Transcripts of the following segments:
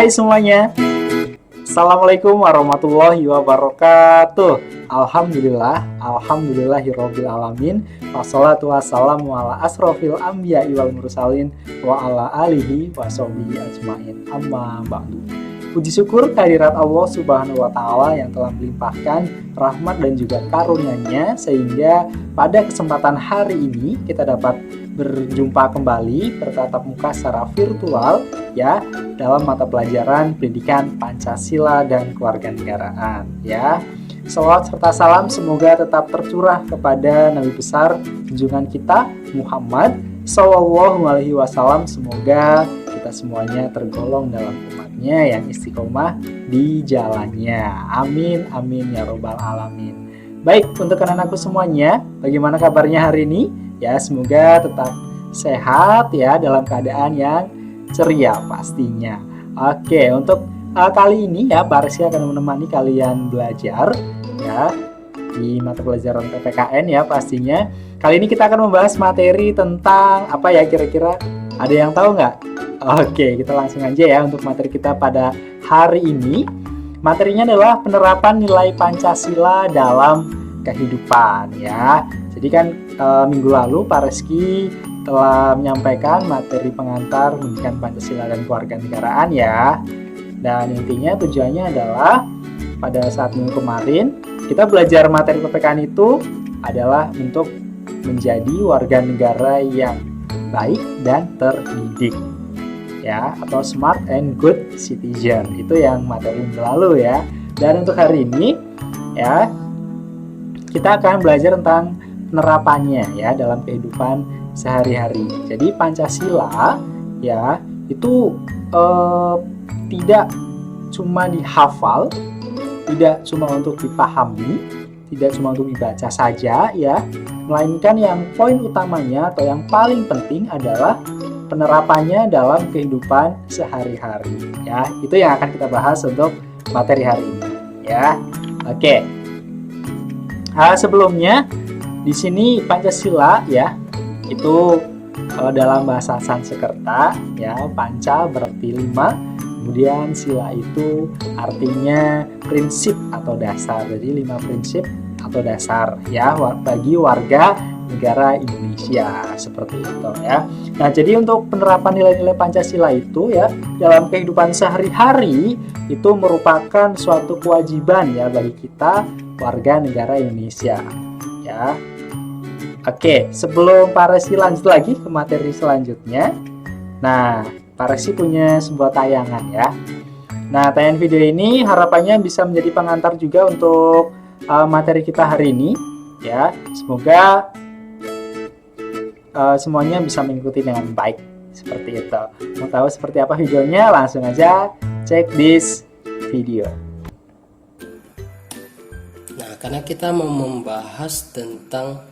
Hai semuanya. Assalamualaikum warahmatullahi wabarakatuh. Alhamdulillahirabbil alamin. Wassalatu wassalamu ala asrofil anbiya'i wal mursalin wa ala alihi washabihi ajmain. Amma ba'du. Puji syukur kehadirat Allah Subhanahu wa taala yang telah melimpahkan rahmat dan juga karunia-Nya sehingga pada kesempatan hari ini kita dapat berjumpa kembali bertatap muka secara virtual ya dalam mata pelajaran pendidikan Pancasila dan Kewarganegaraan ya. Shalawat serta salam semoga tetap tercurah kepada Nabi besar junjungan kita Muhammad Sallallahu Alaihi Wasallam. Semoga kita semuanya tergolong dalam umatnya yang istiqomah di jalannya. Amin amin ya robbal alamin. Baik, untuk anak-anakku semuanya, bagaimana kabarnya hari ini? Ya, semoga tetap sehat ya dalam keadaan yang ceria pastinya. Oke, untuk kali ini ya Pak Rizky akan menemani kalian belajar ya di mata pelajaran PPKN ya pastinya. Kali ini kita akan membahas materi tentang apa ya kira-kira? Ada yang tahu nggak? Oke, kita langsung aja ya untuk materi kita pada hari ini. Materinya adalah penerapan nilai Pancasila dalam kehidupan ya. Jadi kan minggu lalu Pak Rizky telah menyampaikan materi pengantar pendidikan Pancasila dan Kewarganegaraan ya. Dan intinya tujuannya adalah pada saat minggu kemarin kita belajar materi PPKN itu adalah untuk menjadi warga negara yang baik dan terdidik ya, atau smart and good citizen. Itu yang materi minggu lalu ya. Dan untuk hari ini ya kita akan belajar tentang penerapannya ya dalam kehidupan sehari-hari. Jadi Pancasila ya itu tidak cuma dihafal, tidak cuma untuk dipahami, tidak cuma untuk dibaca saja ya, melainkan yang poin utamanya atau yang paling penting adalah penerapannya dalam kehidupan sehari-hari ya. Itu yang akan kita bahas untuk materi hari ini ya. Oke. Sebelumnya di sini Pancasila ya itu dalam bahasa Sanskerta ya, panca berarti 5, kemudian sila itu artinya prinsip atau dasar. Jadi 5 prinsip atau dasar ya bagi warga negara Indonesia seperti itu ya. Nah, jadi untuk penerapan nilai-nilai Pancasila itu ya dalam kehidupan sehari-hari itu merupakan suatu kewajiban ya bagi kita warga negara Indonesia ya. Oke, sebelum Pak Resi lanjut lagi ke materi selanjutnya, nah Pak Resi punya sebuah tayangan ya. Nah, tayangan video ini harapannya bisa menjadi pengantar juga untuk materi kita hari ini ya. Semoga semuanya bisa mengikuti dengan baik seperti itu. Mau tahu seperti apa videonya? Langsung aja cek this video. Nah, karena kita mau membahas tentang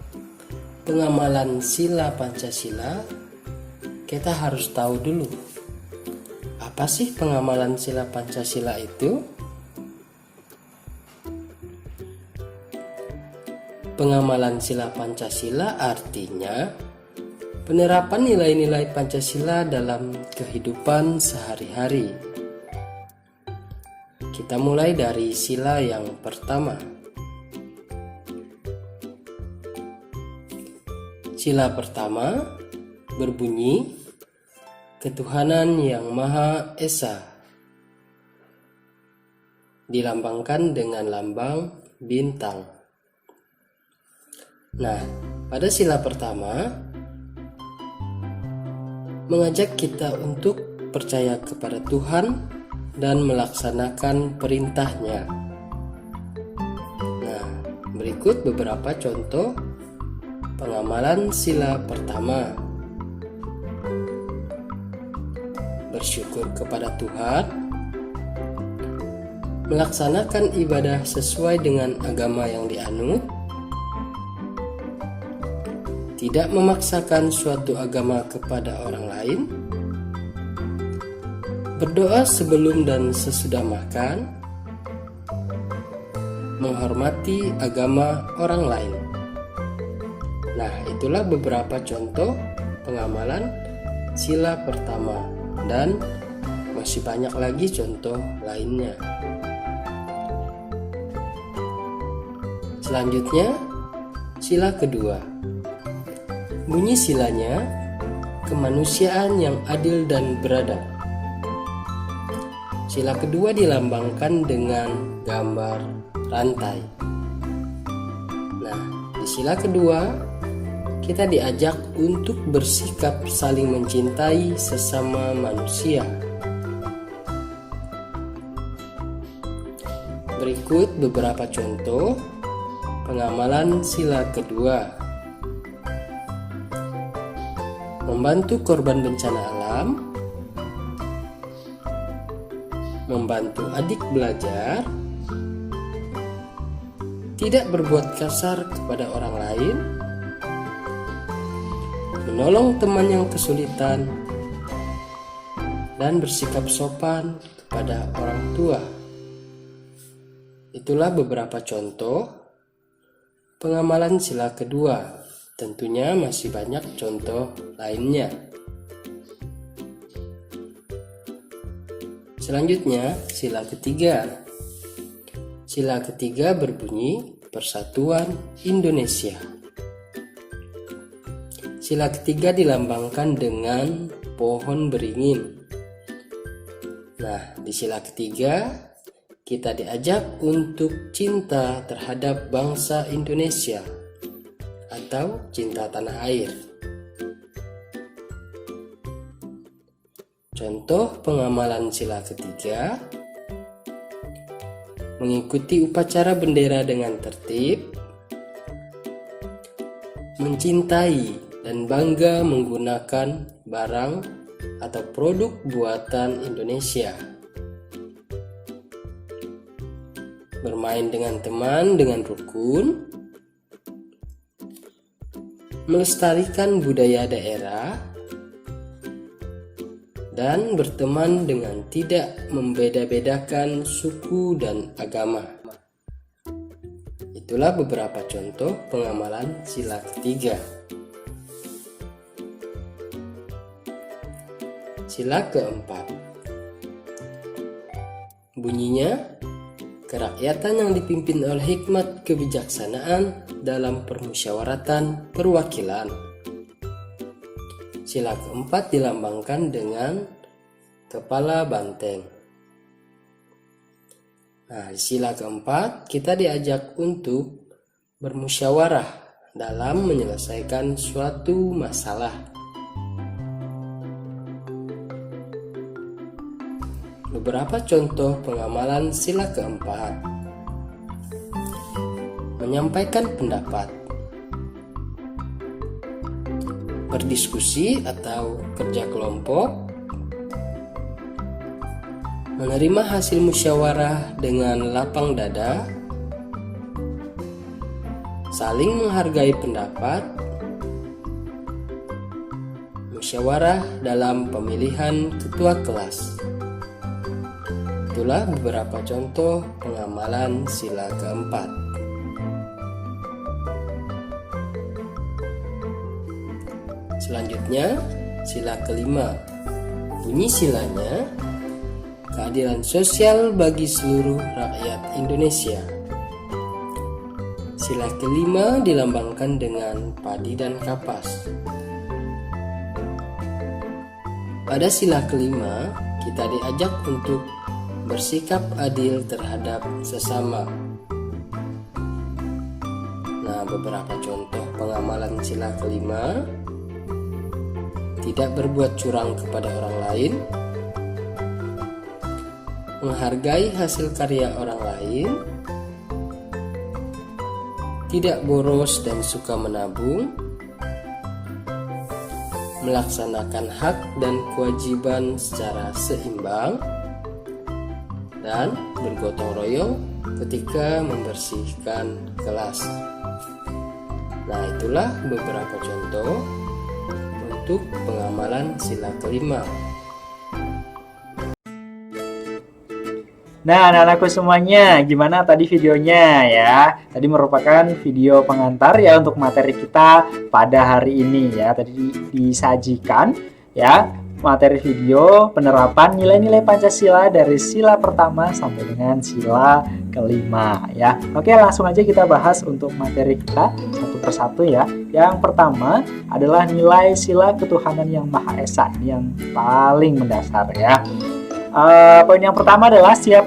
pengamalan sila Pancasila, kita harus tahu dulu apa sih pengamalan sila Pancasila itu? Pengamalan sila Pancasila artinya penerapan nilai-nilai Pancasila dalam kehidupan sehari-hari. Kita mulai dari sila yang pertama. Sila pertama berbunyi ketuhanan yang Maha Esa, dilambangkan dengan lambang bintang. Nah, pada sila pertama mengajak kita untuk percaya kepada Tuhan dan melaksanakan perintahnya. Nah, berikut beberapa contoh pengamalan sila pertama. Bersyukur kepada Tuhan, melaksanakan ibadah sesuai dengan agama yang dianut, tidak memaksakan suatu agama kepada orang lain, berdoa sebelum dan sesudah makan, menghormati agama orang lain. Nah, itulah beberapa contoh pengamalan sila pertama dan masih banyak lagi contoh lainnya. Selanjutnya, sila kedua. Bunyi silanya, kemanusiaan yang adil dan beradab. Sila kedua dilambangkan dengan gambar rantai. Nah, di sila kedua, kita diajak untuk bersikap saling mencintai sesama manusia. Berikut beberapa contoh pengamalan sila kedua. Membantu korban bencana alam, membantu adik belajar, tidak berbuat kasar kepada orang lain, menolong teman yang kesulitan, dan bersikap sopan kepada orang tua. Itulah beberapa contoh pengamalan sila kedua. Tentunya masih banyak contoh lainnya. Selanjutnya, sila ketiga. Sila ketiga berbunyi Persatuan Indonesia. Sila ketiga dilambangkan dengan pohon beringin. Nah, di sila ketiga kita diajak untuk cinta terhadap bangsa Indonesia atau cinta tanah air. Contoh pengamalan sila ketiga: mengikuti upacara bendera dengan tertib, mencintai dan bangga menggunakan barang atau produk buatan Indonesia, bermain dengan teman dengan rukun, melestarikan budaya daerah, dan berteman dengan tidak membeda-bedakan suku dan agama. Itulah beberapa contoh pengamalan sila ketiga. Sila keempat. Bunyinya, kerakyatan yang dipimpin oleh hikmat kebijaksanaan dalam permusyawaratan perwakilan. Sila keempat dilambangkan dengan kepala banteng. Nah, di sila keempat kita diajak untuk bermusyawarah dalam menyelesaikan suatu masalah. Beberapa contoh pengamalan sila keempat: menyampaikan pendapat, berdiskusi atau kerja kelompok, menerima hasil musyawarah dengan lapang dada, saling menghargai pendapat, musyawarah dalam pemilihan ketua kelas. Itulah beberapa contoh pengamalan sila keempat. Selanjutnya, sila kelima. Bunyi silanya, keadilan sosial bagi seluruh rakyat Indonesia. Sila kelima dilambangkan dengan padi dan kapas. Pada sila kelima, kita diajak untuk bersikap adil terhadap sesama. Nah, beberapa contoh pengamalan sila kelima: tidak berbuat curang kepada orang lain, menghargai hasil karya orang lain, tidak boros dan suka menabung, melaksanakan hak dan kewajiban secara seimbang, dan bergotong royong ketika membersihkan kelas. Nah, itulah beberapa contoh untuk pengamalan sila kelima. Nah, anak-anakku semuanya, gimana tadi videonya ya? Tadi merupakan video pengantar ya untuk materi kita pada hari ini ya. Tadi disajikan ya materi video penerapan nilai-nilai Pancasila dari sila pertama sampai dengan sila kelima ya. Oke, langsung aja kita bahas untuk materi kita satu persatu ya. Yang pertama adalah nilai sila ketuhanan yang Maha Esa. Ini yang paling mendasar ya. Poin yang pertama adalah setiap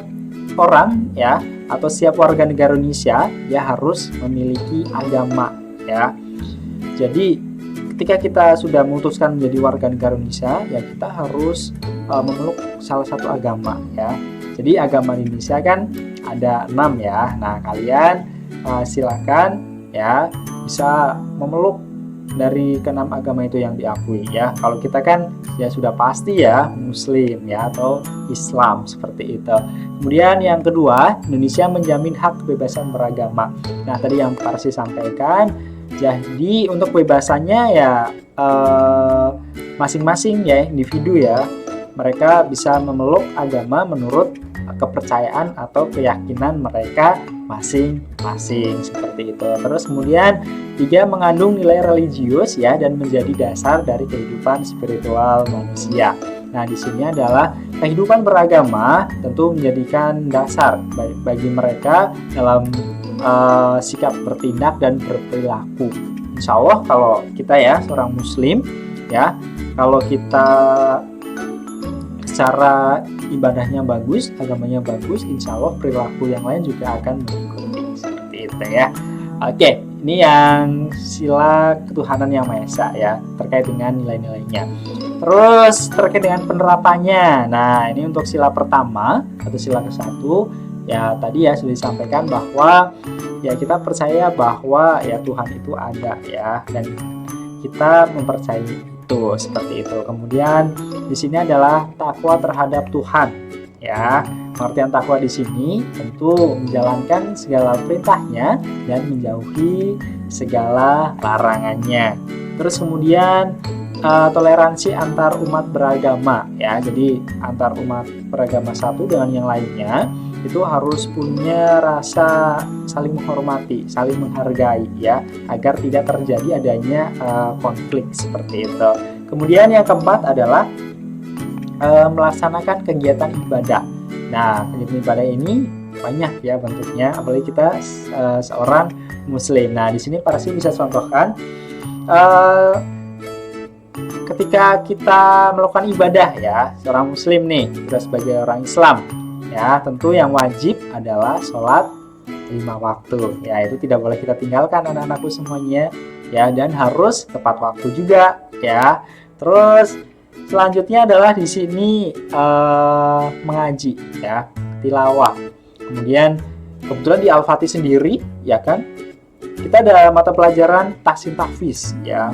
orang ya atau setiap warga negara Indonesia ya harus memiliki agama ya. Jadi ketika kita sudah memutuskan menjadi warga negara Indonesia, ya kita harus memeluk salah satu agama ya. Jadi agama di Indonesia kan ada 6 ya. Nah, kalian silakan ya bisa memeluk dari ke-6 agama itu yang diakui ya. Kalau kita kan ya sudah pasti ya Muslim ya atau Islam seperti itu. Kemudian yang kedua, Indonesia menjamin hak kebebasan beragama. Nah, tadi yang Parsi sampaikan, jadi untuk kebebasannya ya masing-masing ya individu ya, mereka bisa memeluk agama menurut kepercayaan atau keyakinan mereka masing-masing seperti itu. Terus kemudian 3, mengandung nilai religius ya dan menjadi dasar dari kehidupan spiritual manusia. Nah, di sini adalah kehidupan beragama tentu menjadikan dasar bagi mereka dalam sikap bertindak dan berperilaku. Insya Allah kalau kita ya seorang Muslim ya, kalau kita secara ibadahnya bagus, agamanya bagus, insya Allah perilaku yang lain juga akan mengikuti seperti itu ya. Oke, ini yang sila ketuhanan yang Maha Esa ya, terkait dengan nilai-nilainya. Terus terkait dengan penerapannya. Nah, ini untuk sila pertama atau sila ke-1 ya, tadi ya sudah disampaikan bahwa ya kita percaya bahwa ya Tuhan itu ada ya, dan kita mempercayai itu seperti itu. Kemudian di sini adalah takwa terhadap Tuhan ya. Pengertian takwa di sini tentu menjalankan segala perintahnya dan menjauhi segala larangannya. Terus kemudian toleransi antar umat beragama ya. Jadi antar umat beragama satu dengan yang lainnya itu harus punya rasa saling menghormati, saling menghargai ya, agar tidak terjadi adanya konflik seperti itu. Kemudian yang keempat adalah melaksanakan kegiatan ibadah. Nah, kegiatan ibadah ini banyak ya bentuknya, apalagi kita seorang Muslim. Nah, di sini Parsi bisa contohkan ketika kita melakukan ibadah ya, seorang Muslim nih, kita sebagai orang Islam ya, tentu yang wajib adalah sholat 5 waktu ya, itu tidak boleh kita tinggalkan anak-anakku semuanya ya, dan harus tepat waktu juga ya. Terus selanjutnya adalah di sini mengaji ya, tilawah. Kemudian kebetulan di Al-Fatih sendiri ya kan, kita ada mata pelajaran tahsin tahfiz ya.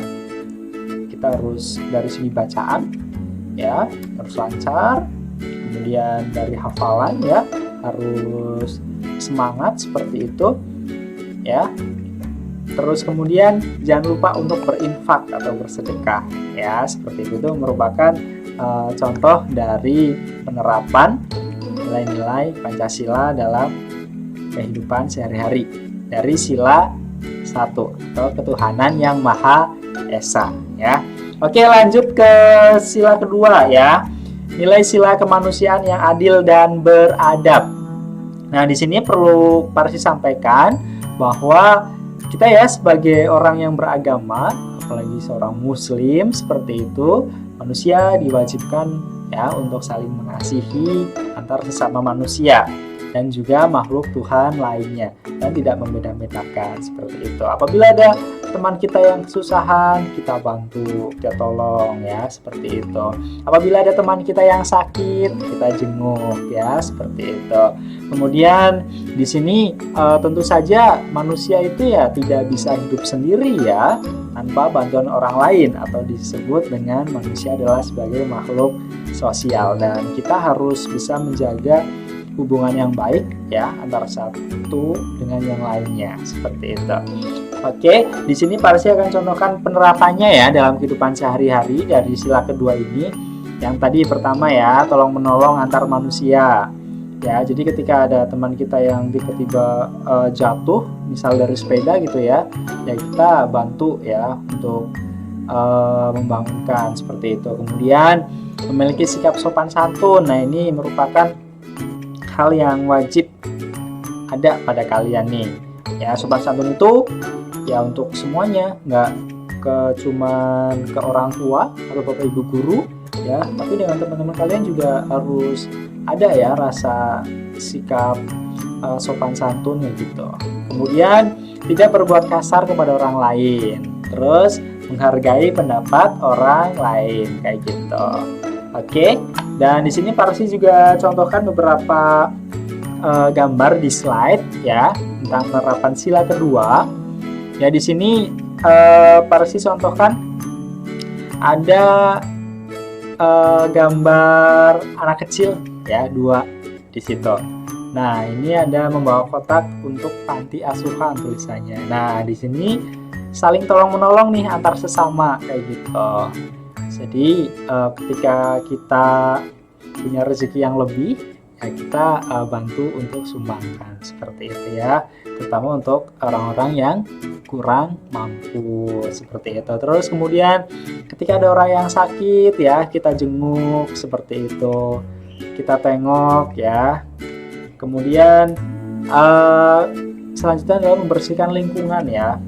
Kita harus dari segi bacaan ya harus lancar, kemudian dari hafalan ya harus semangat seperti itu ya. Terus kemudian jangan lupa untuk berinfak atau bersedekah ya, seperti itu merupakan contoh dari penerapan nilai-nilai Pancasila dalam kehidupan sehari-hari dari sila 1 atau ketuhanan yang Maha Esa ya. Oke, lanjut ke sila kedua ya. Nilai sila kemanusiaan yang adil dan beradab. Nah, di sini perlu Parsi sampaikan bahwa kita ya sebagai orang yang beragama, apalagi seorang Muslim seperti itu, manusia diwajibkan ya untuk saling mengasihi antar sesama manusia dan juga makhluk Tuhan lainnya, dan tidak membeda-bedakan seperti itu. Apabila ada teman kita yang kesusahan, kita bantu, kita tolong ya, seperti itu. Apabila ada teman kita yang sakit, kita jenguk ya, seperti itu. Kemudian di sini tentu saja manusia itu ya tidak bisa hidup sendiri ya tanpa bantuan orang lain, atau disebut dengan manusia adalah sebagai makhluk sosial, dan kita harus bisa menjaga hubungan yang baik ya antara satu dengan yang lainnya, seperti itu. Oke, di sini Parsi akan contohkan penerapannya ya dalam kehidupan sehari-hari dari sila kedua ini. Yang tadi pertama ya, tolong menolong antar manusia. Ya, jadi ketika ada teman kita yang tiba-tiba jatuh, misal dari sepeda gitu ya, ya kita bantu ya untuk membangunkan seperti itu. Kemudian memiliki sikap sopan santun. Nah, ini merupakan hal yang wajib ada pada kalian nih. Ya, sopan santun itu ya untuk semuanya, nggak cuman ke orang tua atau bapak ibu guru ya, tapi dengan teman-teman kalian juga harus ada ya rasa sikap sopan santunnya gitu. Kemudian tidak berbuat kasar kepada orang lain, terus menghargai pendapat orang lain kayak gitu. Oke, dan di sini Parsi juga contohkan beberapa gambar di slide ya tentang penerapan sila kedua. Ya, di sini Parsi contohkan ada gambar anak kecil ya, 2 di situ. Nah, ini ada membawa kotak untuk panti asuhan tulisannya. Nah, di sini saling tolong menolong nih antar sesama kayak gitu. Jadi ketika kita punya rezeki yang lebih ya, kita bantu untuk sumbangkan seperti itu ya, terutama untuk orang-orang yang kurang mampu seperti itu. Terus kemudian ketika ada orang yang sakit ya, kita jenguk seperti itu, kita tengok ya. Kemudian selanjutnya adalah membersihkan lingkungan ya.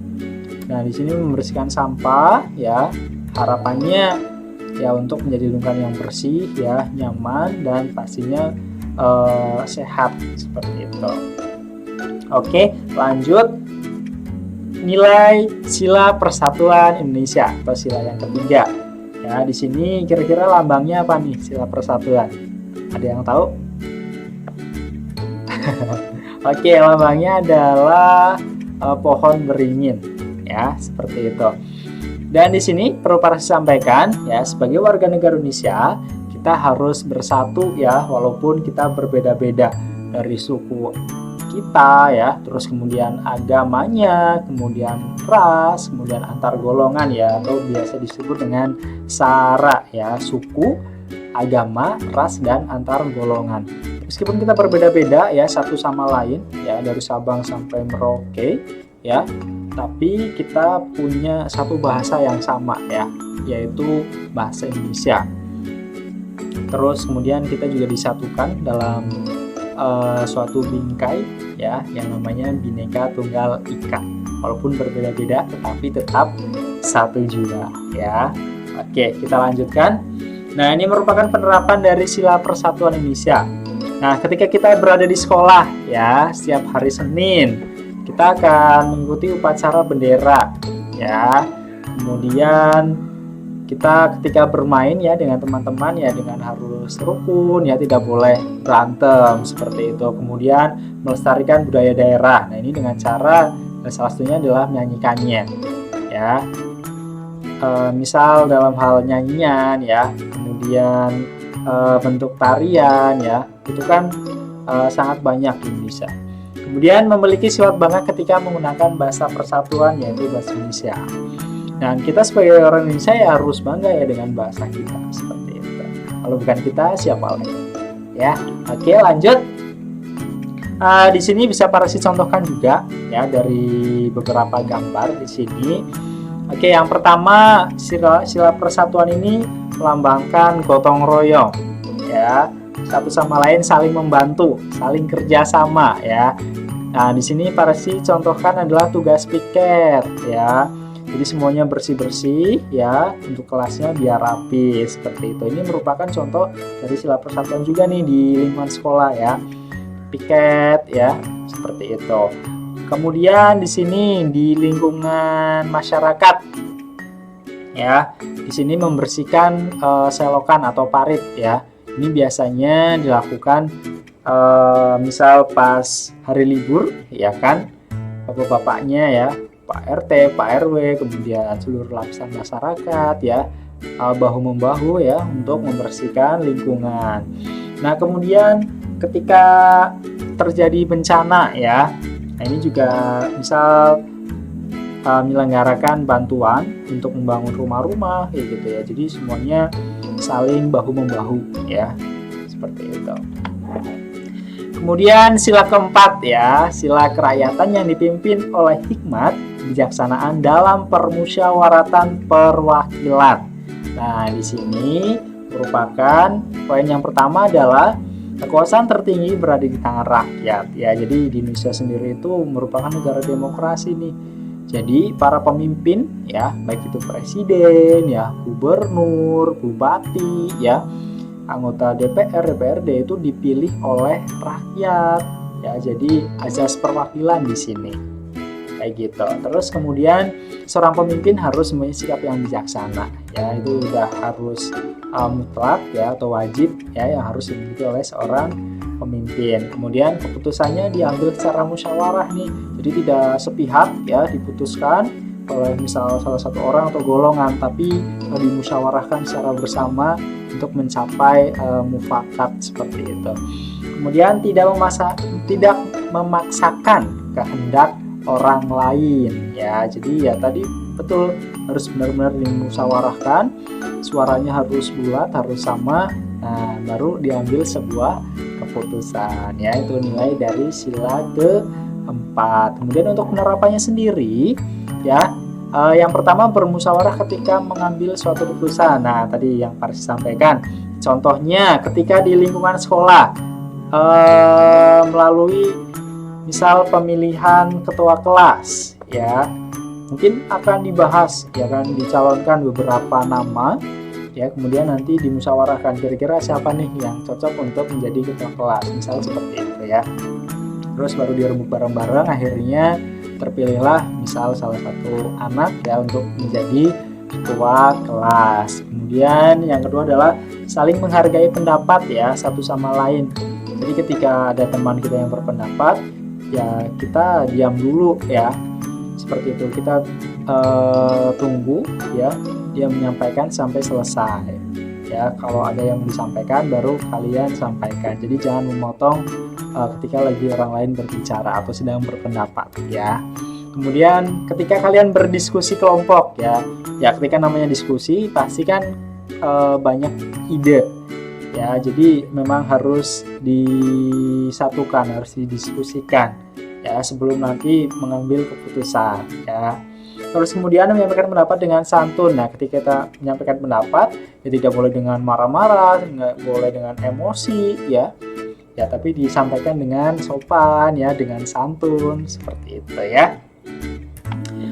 Nah, di sini membersihkan sampah ya, harapannya ya untuk menjadi lingkungan yang bersih ya, nyaman dan pastinya sehat seperti itu. Oke, lanjut. Nilai Sila Persatuan Indonesia atau sila yang ketiga. Ya, di sini kira-kira lambangnya apa nih Sila Persatuan? Ada yang tahu? Oke, lambangnya adalah pohon beringin ya, seperti itu. Dan di sini perlu Parsi sampaikan ya, sebagai warga negara Indonesia kita harus bersatu ya, walaupun kita berbeda-beda dari suku kita ya, terus kemudian agamanya, kemudian ras, kemudian antar golongan ya, atau biasa disebut dengan SARA ya, suku, agama, ras, dan antar golongan. Meskipun kita berbeda-beda ya satu sama lain ya, dari Sabang sampai Merauke ya, tapi kita punya satu bahasa yang sama ya, yaitu bahasa Indonesia. Terus kemudian kita juga disatukan dalam suatu bingkai ya, yang namanya Bhinneka Tunggal Ika. Walaupun berbeda-beda tetapi tetap satu juga ya. Oke, kita lanjutkan. Nah, ini merupakan penerapan dari Sila Persatuan Indonesia. Nah, ketika kita berada di sekolah ya, setiap hari Senin kita akan mengikuti upacara bendera ya. Kemudian kita ketika bermain ya dengan teman-teman ya, dengan harus rukun ya, tidak boleh berantem seperti itu. Kemudian melestarikan budaya daerah. Nah, ini dengan cara salah satunya adalah menyanyikannya ya. Misal dalam hal nyanyian ya, kemudian bentuk tarian ya, itu kan sangat banyak di Indonesia. Kemudian memiliki sifat bangga ketika menggunakan bahasa persatuan, yaitu bahasa Indonesia. Dan kita sebagai orang Indonesia ya harus bangga ya dengan bahasa kita seperti itu. Kalau bukan kita, siapa lagi? Ya, oke, lanjut. Di sini bisa Parsi contohkan juga ya dari beberapa gambar di sini. Oke, yang pertama sila persatuan ini melambangkan gotong royong ya, satu sama lain saling membantu, saling kerjasama ya. Nah, di sini Parsi contohkan adalah tugas piket ya. Jadi semuanya bersih-bersih ya, untuk kelasnya biar rapi seperti itu. Ini merupakan contoh dari sila persatuan juga nih di lingkungan sekolah ya. Piket ya, seperti itu. Kemudian di sini di lingkungan masyarakat ya, di sini membersihkan selokan atau parit ya. Ini biasanya dilakukan misal pas hari libur ya kan, bapak-bapaknya ya, Pak RT, Pak RW, kemudian seluruh lapisan masyarakat ya, bahu-membahu ya untuk membersihkan lingkungan. Nah, kemudian ketika terjadi bencana ya, nah ini juga misal menyelenggarakan bantuan untuk membangun rumah-rumah ya gitu ya. Jadi semuanya saling bahu-membahu ya, seperti itu. Kemudian sila keempat ya, sila kerakyatan yang dipimpin oleh hikmat bijaksanaan dalam permusyawaratan perwakilan. Nah, di sini merupakan poin yang pertama adalah kekuasaan tertinggi berada di tangan rakyat ya. Jadi di Indonesia sendiri itu merupakan negara demokrasi nih. Jadi para pemimpin ya, baik itu presiden ya, gubernur, bupati ya, anggota DPR, DPRD itu dipilih oleh rakyat ya. Jadi azas perwakilan di sini kayak gitu. Terus kemudian seorang pemimpin harus mempunyai sikap yang bijaksana ya, itu udah harus mutlak ya atau wajib ya, yang harus dimiliki oleh seorang pemimpin. Kemudian keputusannya diambil secara musyawarah nih, jadi tidak sepihak ya diputuskan oleh misal salah satu orang atau golongan, tapi dimusyawarahkan secara bersama untuk mencapai mufakat seperti itu. Kemudian tidak memaksakan kehendak orang lain ya. Jadi ya tadi betul, harus benar-benar dimusyawarahkan, suaranya harus bulat, harus sama, nah baru diambil sebuah keputusan ya. Itu nilai dari sila keempat. Kemudian untuk penerapannya sendiri ya, yang pertama bermusyawarah ketika mengambil suatu keputusan. Nah tadi yang Paris sampaikan, contohnya ketika di lingkungan sekolah melalui misal pemilihan ketua kelas ya, mungkin akan dibahas ya kan, dicalonkan beberapa nama ya, kemudian nanti dimusyawarahkan kira-kira siapa nih yang cocok untuk menjadi ketua kelas, misal seperti itu ya. Terus baru dirembuk bareng-bareng, akhirnya terpilihlah misal salah satu anak ya untuk menjadi ketua kelas. Kemudian yang kedua adalah saling menghargai pendapat ya satu sama lain. Jadi ketika ada teman kita yang berpendapat ya, kita diam dulu ya, seperti itu. Kita tunggu ya dia menyampaikan sampai selesai ya. Kalau ada yang disampaikan baru kalian sampaikan. Jadi jangan memotong ketika lagi orang lain berbicara atau sedang berpendapat ya. Kemudian ketika kalian berdiskusi kelompok ya, ketika namanya diskusi pasti kan banyak ide ya. Jadi memang harus disatukan, harus didiskusikan ya sebelum nanti mengambil keputusan ya. Terus kemudian menyampaikan pendapat dengan santun. Nah ketika kita menyampaikan pendapat ya tidak boleh dengan marah-marah, nggak boleh dengan emosi ya, tapi disampaikan dengan sopan ya, dengan santun seperti itu ya.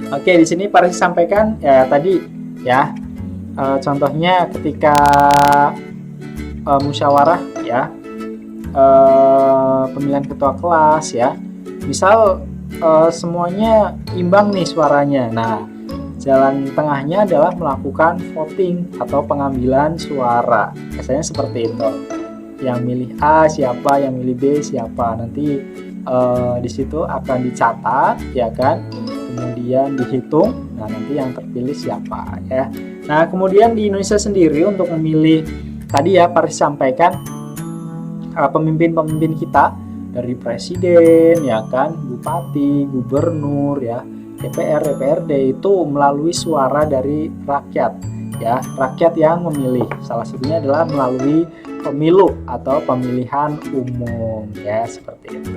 Oke, di sini Paris sampaikan ya tadi ya, contohnya ketika musyawarah ya, pemilihan ketua kelas ya, misal semuanya imbang nih suaranya. Nah jalan tengahnya adalah melakukan voting atau pengambilan suara, biasanya seperti itu. Yang milih A siapa, yang milih B siapa, nanti di situ akan dicatat ya kan, kemudian dihitung, nah nanti yang terpilih siapa ya. Nah kemudian di Indonesia sendiri untuk memilih tadi ya Paris sampaikan pemimpin-pemimpin kita, dari presiden ya kan, bupati, gubernur ya, DPR, DPRD itu melalui suara dari rakyat ya, rakyat yang memilih. Salah satunya adalah melalui pemilu atau pemilihan umum ya, seperti itu.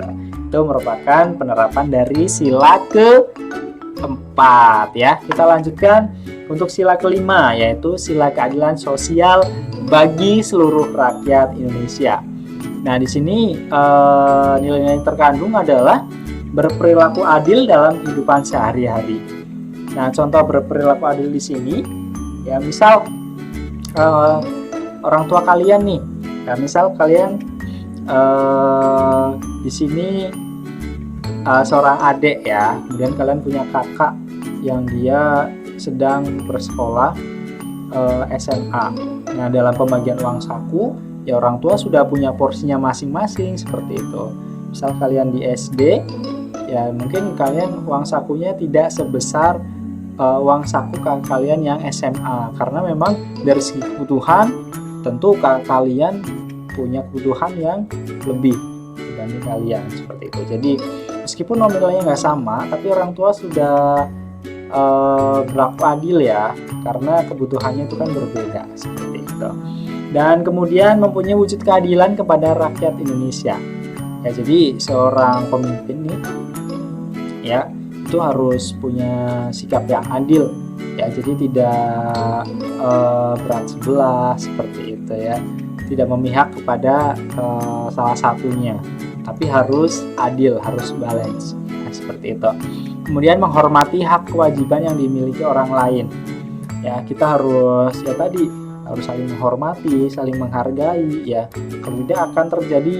Itu merupakan penerapan dari sila keempat ya. Kita lanjutkan untuk sila kelima, yaitu sila keadilan sosial bagi seluruh rakyat Indonesia. Nah di sini nilai-nilai terkandung adalah berperilaku adil dalam kehidupan sehari-hari. Nah contoh berperilaku adil di sini ya, misal orang tua kalian nih ya, misal kalian di sini seorang adik ya, kemudian kalian punya kakak yang dia sedang bersekolah SMA. Nah dalam pembagian uang saku ya, orang tua sudah punya porsinya masing-masing seperti itu. Misal kalian di SD ya, mungkin kalian uang sakunya tidak sebesar uang saku kalian yang SMA, karena memang dari segi kebutuhan tentu kalian punya kebutuhan yang lebih dibanding kalian seperti itu. Jadi meskipun nominalnya nggak sama, tapi orang tua sudah berlaku adil ya, karena kebutuhannya itu kan berbeda seperti itu. Dan kemudian mempunyai wujud keadilan kepada rakyat Indonesia ya. Jadi seorang pemimpin nih ya, itu harus punya sikap yang adil ya, jadi tidak berat sebelah seperti itu ya, tidak memihak kepada salah satunya, tapi harus adil, harus balance, nah, seperti itu. Kemudian menghormati hak kewajiban yang dimiliki orang lain ya, kita harus ya tadi harus saling menghormati, saling menghargai ya, kalau tidak akan terjadi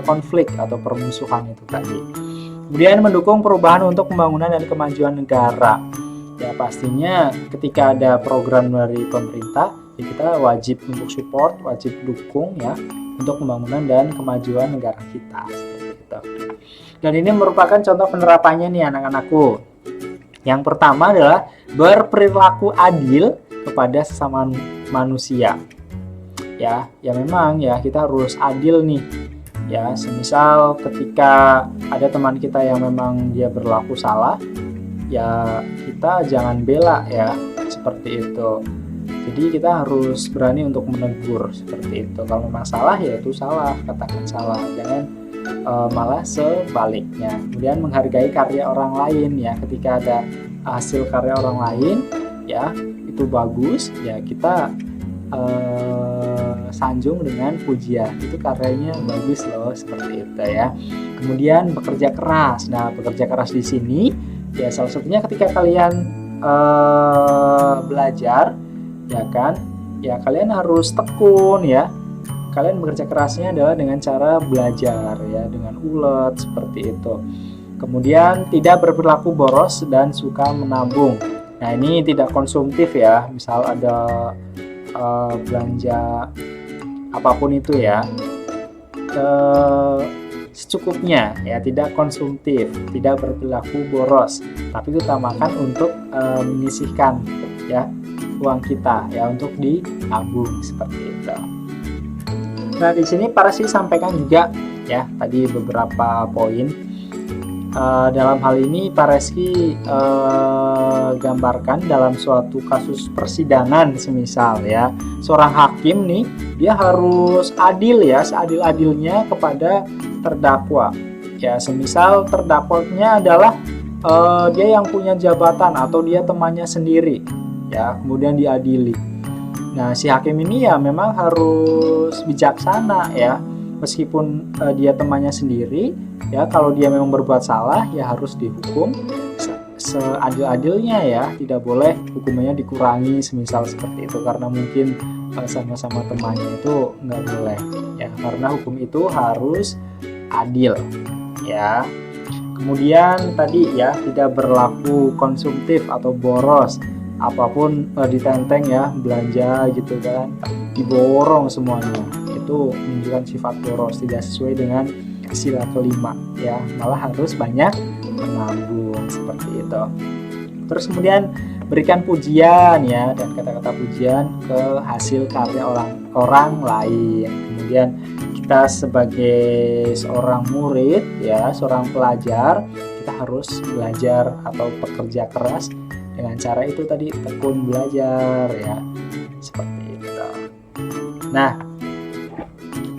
konflik atau permusuhan itu tadi. Kemudian mendukung perubahan untuk pembangunan dan kemajuan negara ya, pastinya ketika ada program dari pemerintah ya kita wajib untuk support, wajib dukung ya untuk pembangunan dan kemajuan negara kita seperti itu. Dan ini merupakan contoh penerapannya nih anak-anakku. Yang pertama adalah berperilaku adil kepada sesama manusia ya, ya memang ya kita harus adil nih ya, semisal ketika ada teman kita yang memang dia berlaku salah ya, kita jangan bela ya, seperti itu. Jadi kita harus berani untuk menegur seperti itu. Kalau memang salah ya itu salah, katakan salah, jangan malah sebaliknya. Kemudian menghargai karya orang lain ya, ketika ada hasil karya orang lain ya itu bagus ya, kita sanjung dengan pujian, itu karyanya bagus loh, seperti itu ya. Kemudian bekerja keras. Nah, bekerja keras di sini ya salah satunya ketika kalian belajar ya kan, ya kalian harus tekun ya. Kalian bekerja kerasnya adalah dengan cara belajar ya, dengan ulet seperti itu. Kemudian tidak berperilaku boros dan suka menabung. Nah, ini tidak konsumtif ya, misal ada belanja apapun itu ya secukupnya ya, tidak konsumtif, tidak berperilaku boros, tapi utamakan untuk menyisihkan ya uang kita ya untuk ditabung seperti itu. Nah, di sini Pareski sampaikan juga ya tadi beberapa poin. Dalam hal ini Pareski gambarkan dalam suatu kasus persidangan, semisal ya seorang hakim nih, dia harus adil ya, seadil-adilnya kepada terdakwa ya, semisal terdakwanya adalah dia yang punya jabatan atau dia temannya sendiri ya, kemudian diadili. Nah, si hakim ini ya memang harus bijaksana ya, meskipun dia temannya sendiri ya, kalau dia memang berbuat salah ya harus dihukum seadil-adilnya ya, tidak boleh hukumannya dikurangi semisal seperti itu, karena mungkin sama-sama temannya itu nggak boleh ya, karena hukum itu harus adil ya. Kemudian tadi ya tidak berlaku konsumtif atau boros, apapun ditenteng ya, belanja gitu kan diborong semuanya, itu menunjukkan sifat boros, tidak sesuai dengan sila kelima ya, malah harus banyak menabung seperti itu. Terus kemudian berikan pujian ya, dan kata-kata pujian ke hasil karya orang lain. Kemudian kita sebagai seorang murid ya, seorang pelajar, kita harus belajar atau bekerja keras dengan cara itu tadi, tekun belajar ya, seperti itu. Nah,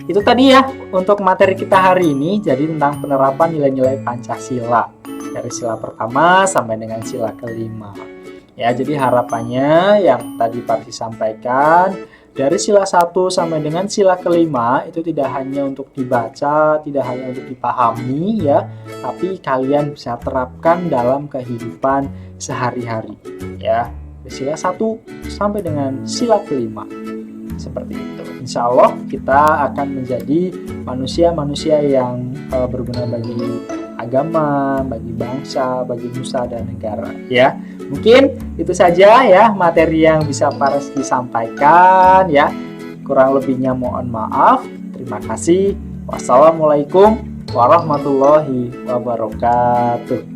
itu tadi ya untuk materi kita hari ini, jadi tentang penerapan nilai-nilai Pancasila dari sila pertama sampai dengan sila kelima ya. Jadi harapannya yang tadi Pareski sampaikan, dari sila 1 sampai dengan sila kelima itu tidak hanya untuk dibaca, tidak hanya untuk dipahami ya, tapi kalian bisa terapkan dalam kehidupan sehari-hari ya, sila 1 sampai dengan sila kelima seperti itu. Insya Allah kita akan menjadi manusia-manusia yang berguna bagi agama, bagi bangsa, bagi nusa dan negara ya. Mungkin itu saja ya materi yang bisa Pareski sampaikan ya, kurang lebihnya mohon maaf. Terima kasih. Wassalamualaikum warahmatullahi wabarakatuh.